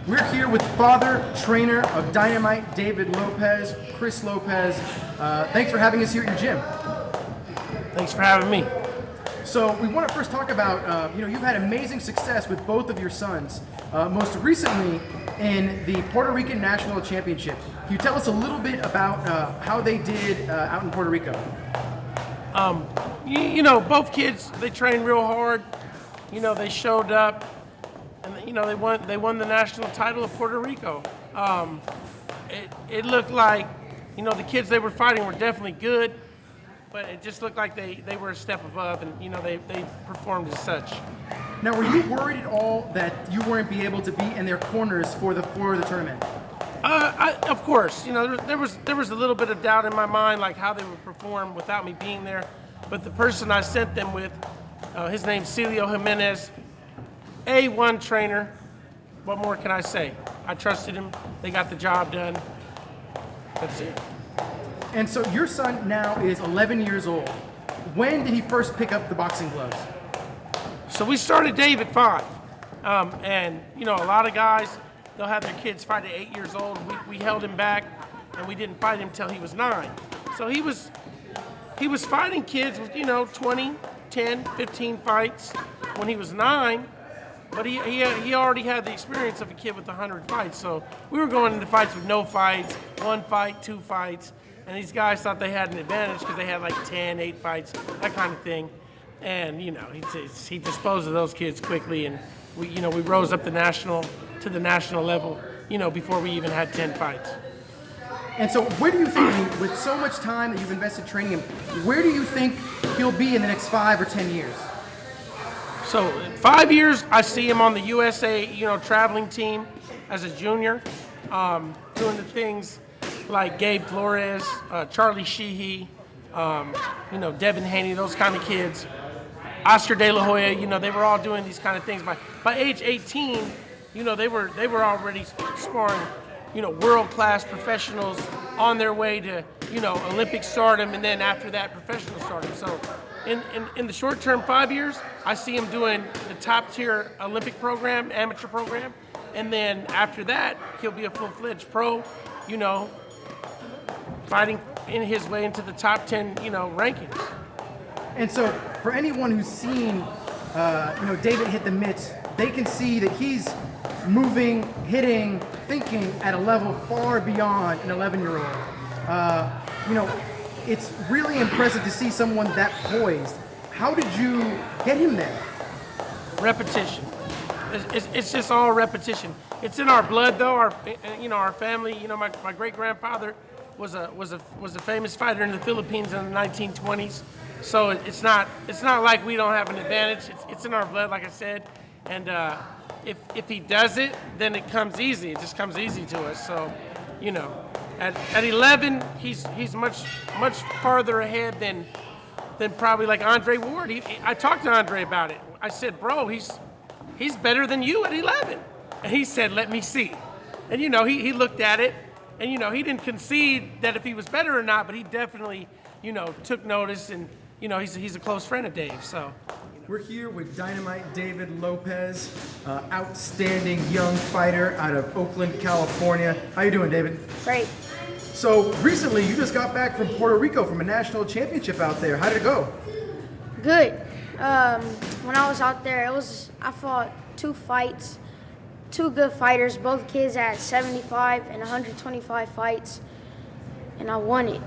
We're here with father, trainer of Dynamite David Lopez, Chris Lopez. Thanks for having us here at your gym. Thanks for having me. So we want to first talk about, you've had amazing success with both of your sons, most recently in the Puerto Rican National Championship. Can you tell us a little bit about how they did out in Puerto Rico? Both kids, they trained real hard. They showed up, and they won the national title of Puerto Rico. It looked like, the kids they were fighting were definitely good, but it just looked like they were a step above, and they performed as such. Now, were you worried at all that you weren't be able to be in their corners for the tournament? Of course, there was a little bit of doubt in my mind, like how they would perform without me being there. But the person I sent them with, his name's Celio Jimenez, A1 trainer. What more can I say? I trusted him. They got the job done. That's it. And so your son now is 11 years old. When did he first pick up the boxing gloves? So we started Dave at 5. And, a lot of guys, they'll have their kids fight at 8 years old. We held him back, and we didn't fight him until he was 9. So he was fighting kids with, 20, 10, 15 fights when he was 9. But he already had the experience of a kid with 100 fights. So we were going into fights with no fights, 1 fight, 2 fights. And these guys thought they had an advantage because they had like 10, 8 fights, that kind of thing. And, he disposed of those kids quickly. And we rose up to the national level, before we even had 10 fights. And so where do you think, with so much time that you've invested training him, where do you think he'll be in the next 5 or 10 years? So in 5 years, I see him on the USA, traveling team as a junior, doing the things like Gabe Flores, Charlie Sheehy, Devin Haney, those kind of kids. Oscar De La Hoya, they were all doing these kind of things. By age 18, they were already sparring, world-class professionals on their way to, Olympic stardom, and then after that, professional stardom. So in the short term, 5 years, I see him doing the top-tier Olympic program, amateur program, and then after that, he'll be a full-fledged pro, fighting in his way into the top 10, rankings. And so for anyone who's seen, David hit the mitts, they can see that he's moving, hitting, thinking at a level far beyond an 11-year-old. It's really impressive to see someone that poised. How did you get him there? Repetition. It's just all repetition. It's in our blood, though. Our family. My great-grandfather was a famous fighter in the Philippines in the 1920s. So it's not like we don't have an advantage. It's in our blood, like I said. And if he does it, then it comes easy. It just comes easy to us. So, at 11, he's much farther ahead than probably like Andre Ward. I talked to Andre about it. I said, bro, he's better than you at 11. And he said, let me see. And he looked at it, and he didn't concede that if he was better or not, but he definitely took notice, and he's a close friend of Dave. So. We're here with Dynamite David Lopez, outstanding young fighter out of Oakland, California. How you doing, David? Great. So recently, you just got back from Puerto Rico from a national championship out there. How did it go? Good. When I was out there, I fought 2 fights, 2 good fighters. Both kids had 75 and 125 fights, and I won it.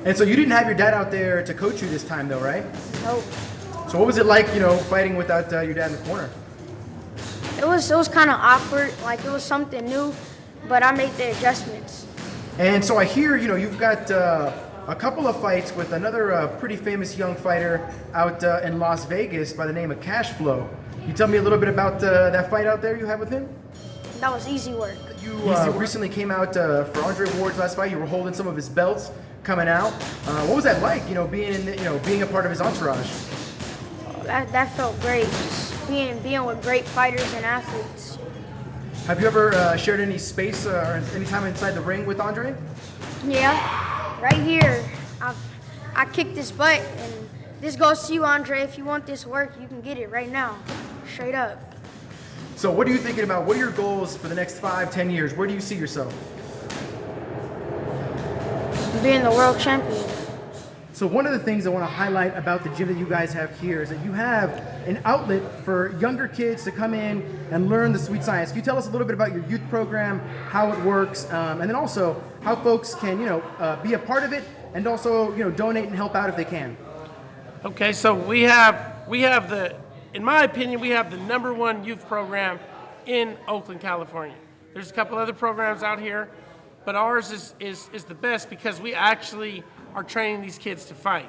And so you didn't have your dad out there to coach you this time, though, right? Nope. So what was it like, fighting without your dad in the corner? It was kind of awkward. Like, it was something new, but I made the adjustments. And so I hear, you've got a couple of fights with another pretty famous young fighter out in Las Vegas by the name of Cash Flow. Can you tell me a little bit about that fight out there you had with him? That was easy work. You recently came out for Andre Ward's last fight. You were holding some of his belts coming out. What was that like, being a part of his entourage? That felt great. Just being with great fighters and athletes. Have you ever shared any space or any time inside the ring with Andre? Yeah, right here. I kicked his butt, and this goes to you, Andre. If you want this work, you can get it right now, straight up. So what are you thinking about? What are your goals for the next 5, 10 years? Where do you see yourself? Being the world champion. So one of the things I want to highlight about the gym that you guys have here is that you have an outlet for younger kids to come in and learn the sweet science. Can you tell us a little bit about your youth program, how it works, and then also how folks can, be a part of it and also, donate and help out if they can? Okay, so we have in my opinion, we have the #1 youth program in Oakland, California. There's a couple other programs out here, but ours is the best because we actually are training these kids to fight.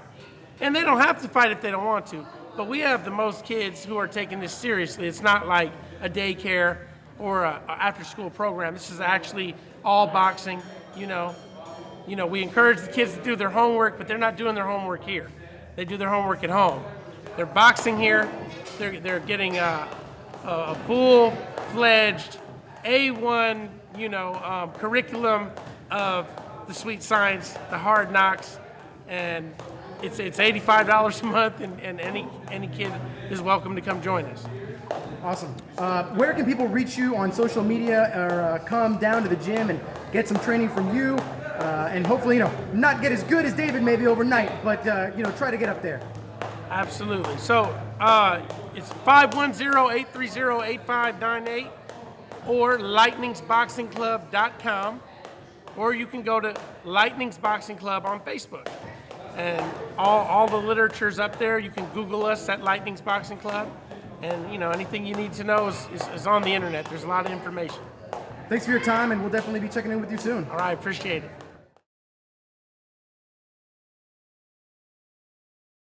And they don't have to fight if they don't want to, but we have the most kids who are taking this seriously. It's not like a daycare or a after-school program. This is actually all boxing, we encourage the kids to do their homework, but they're not doing their homework here. They do their homework at home. They're boxing here. They're getting a full-fledged A1, curriculum of the sweet science, the hard knocks, and it's $85 a month, and any kid is welcome to come join us. Awesome. Where can people reach you on social media or come down to the gym and get some training from you? And hopefully, not get as good as David maybe overnight, but, try to get up there. Absolutely. So it's 510-830-8598 or lightningsboxingclub.com, or you can go to Lightnings Boxing Club on Facebook. And all the literature's up there. You can Google us at Lightnings Boxing Club. And, anything you need to know is on the internet. There's a lot of information. Thanks for your time, and we'll definitely be checking in with you soon. All right, appreciate it.